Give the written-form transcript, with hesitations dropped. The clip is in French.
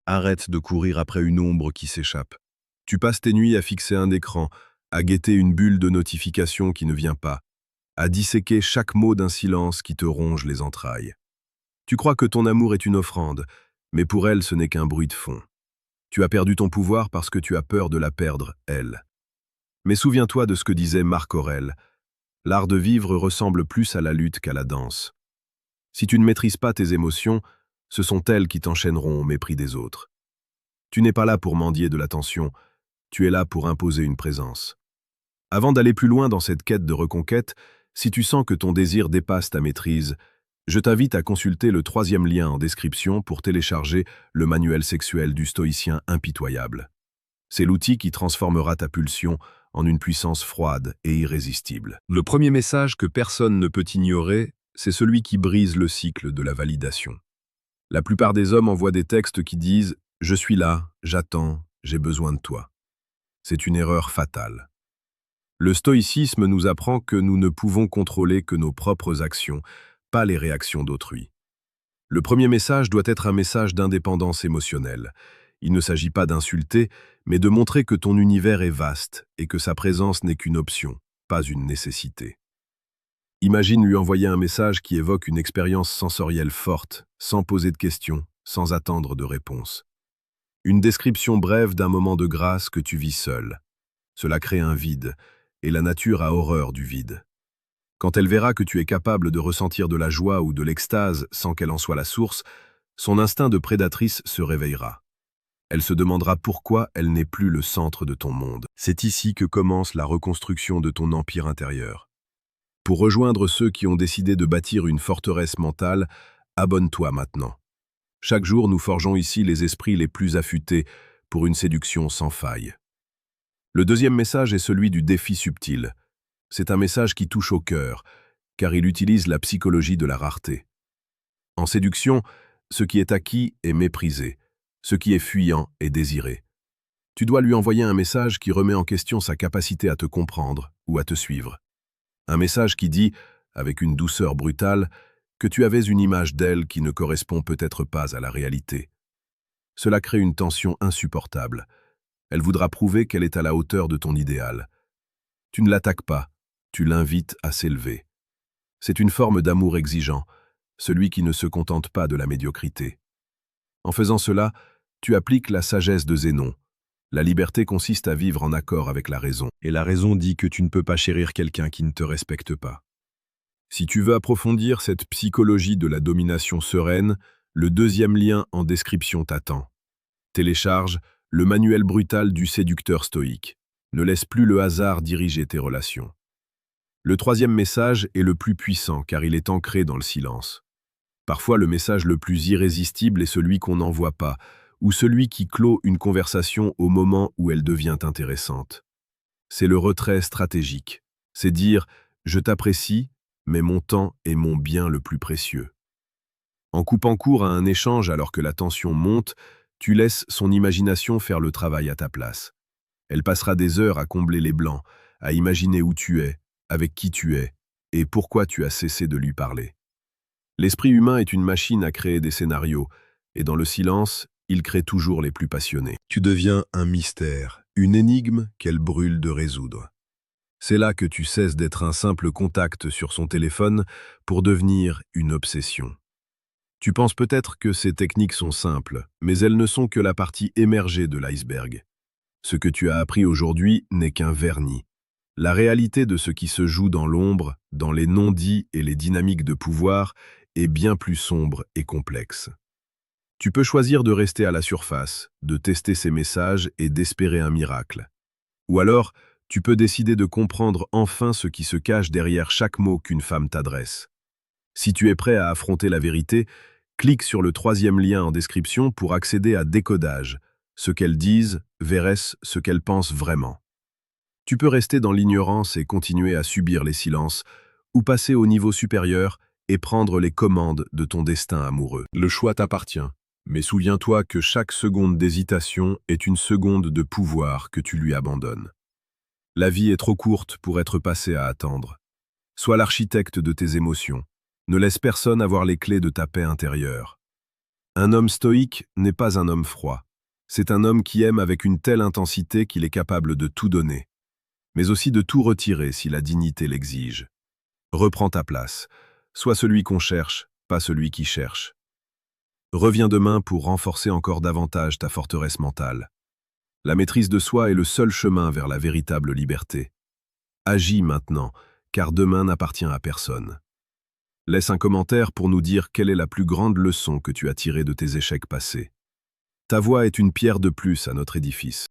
Arrête de courir après une ombre qui s'échappe. Tu passes tes nuits à fixer un écran, à guetter une bulle de notification qui ne vient pas, à disséquer chaque mot d'un silence qui te ronge les entrailles. Tu crois que ton amour est une offrande, mais pour elle ce n'est qu'un bruit de fond. Tu as perdu ton pouvoir parce que tu as peur de la perdre, elle. Mais souviens-toi de ce que disait Marc Aurèle. L'art de vivre ressemble plus à la lutte qu'à la danse. Si tu ne maîtrises pas tes émotions, ce sont elles qui t'enchaîneront au mépris des autres. Tu n'es pas là pour mendier de l'attention, tu es là pour imposer une présence. Avant d'aller plus loin dans cette quête de reconquête, si tu sens que ton désir dépasse ta maîtrise, je t'invite à consulter le 3e lien en description pour télécharger le manuel sexuel du stoïcien impitoyable. C'est l'outil qui transformera ta pulsion en une puissance froide et irrésistible. Le premier message que personne ne peut ignorer, c'est celui qui brise le cycle de la validation. La plupart des hommes envoient des textes qui disent « Je suis là, j'attends, j'ai besoin de toi ». C'est une erreur fatale. Le stoïcisme nous apprend que nous ne pouvons contrôler que nos propres actions, pas les réactions d'autrui. Le premier message doit être un message d'indépendance émotionnelle. Il ne s'agit pas d'insulter, mais de montrer que ton univers est vaste et que sa présence n'est qu'une option, pas une nécessité. Imagine lui envoyer un message qui évoque une expérience sensorielle forte, sans poser de questions, sans attendre de réponse. Une description brève d'un moment de grâce que tu vis seul. Cela crée un vide, et la nature a horreur du vide. Quand elle verra que tu es capable de ressentir de la joie ou de l'extase sans qu'elle en soit la source, son instinct de prédatrice se réveillera. Elle se demandera pourquoi elle n'est plus le centre de ton monde. C'est ici que commence la reconstruction de ton empire intérieur. Pour rejoindre ceux qui ont décidé de bâtir une forteresse mentale, abonne-toi maintenant. Chaque jour, nous forgeons ici les esprits les plus affûtés pour une séduction sans faille. Le deuxième message est celui du défi subtil. C'est un message qui touche au cœur, car il utilise la psychologie de la rareté. En séduction, ce qui est acquis est méprisé, ce qui est fuyant est désiré. Tu dois lui envoyer un message qui remet en question sa capacité à te comprendre ou à te suivre. Un message qui dit, avec une douceur brutale, que tu avais une image d'elle qui ne correspond peut-être pas à la réalité. Cela crée une tension insupportable. Elle voudra prouver qu'elle est à la hauteur de ton idéal. Tu ne l'attaques pas, tu l'invites à s'élever. C'est une forme d'amour exigeant, celui qui ne se contente pas de la médiocrité. En faisant cela, tu appliques la sagesse de Zénon. La liberté consiste à vivre en accord avec la raison, et la raison dit que tu ne peux pas chérir quelqu'un qui ne te respecte pas. Si tu veux approfondir cette psychologie de la domination sereine, le 2e lien en description t'attend. Télécharge le manuel brutal du séducteur stoïque. Ne laisse plus le hasard diriger tes relations. Le 3e message est le plus puissant car il est ancré dans le silence. Parfois, le message le plus irrésistible est celui qu'on n'envoie pas, ou celui qui clôt une conversation au moment où elle devient intéressante. C'est le retrait stratégique. C'est dire « je t'apprécie, mais mon temps est mon bien le plus précieux ». En coupant court à un échange alors que la tension monte, tu laisses son imagination faire le travail à ta place. Elle passera des heures à combler les blancs, à imaginer où tu es, avec qui tu es, et pourquoi tu as cessé de lui parler. L'esprit humain est une machine à créer des scénarios, et dans le silence, il crée toujours les plus passionnés. Tu deviens un mystère, une énigme qu'elle brûle de résoudre. C'est là que tu cesses d'être un simple contact sur son téléphone pour devenir une obsession. Tu penses peut-être que ces techniques sont simples, mais elles ne sont que la partie émergée de l'iceberg. Ce que tu as appris aujourd'hui n'est qu'un vernis. La réalité de ce qui se joue dans l'ombre, dans les non-dits et les dynamiques de pouvoir, est bien plus sombre et complexe. Tu peux choisir de rester à la surface, de tester ces messages et d'espérer un miracle. Ou alors, tu peux décider de comprendre enfin ce qui se cache derrière chaque mot qu'une femme t'adresse. Si tu es prêt à affronter la vérité, clique sur le 3e lien en description pour accéder à Décodage, ce qu'elles disent versus ce qu'elles pensent vraiment. Tu peux rester dans l'ignorance et continuer à subir les silences, ou passer au niveau supérieur et prendre les commandes de ton destin amoureux. Le choix t'appartient, mais souviens-toi que chaque seconde d'hésitation est une seconde de pouvoir que tu lui abandonnes. La vie est trop courte pour être passée à attendre. Sois l'architecte de tes émotions. Ne laisse personne avoir les clés de ta paix intérieure. Un homme stoïque n'est pas un homme froid. C'est un homme qui aime avec une telle intensité qu'il est capable de tout donner, mais aussi de tout retirer si la dignité l'exige. Reprends ta place. Sois celui qu'on cherche, pas celui qui cherche. Reviens demain pour renforcer encore davantage ta forteresse mentale. La maîtrise de soi est le seul chemin vers la véritable liberté. Agis maintenant, car demain n'appartient à personne. Laisse un commentaire pour nous dire quelle est la plus grande leçon que tu as tirée de tes échecs passés. Ta voix est une pierre de plus à notre édifice.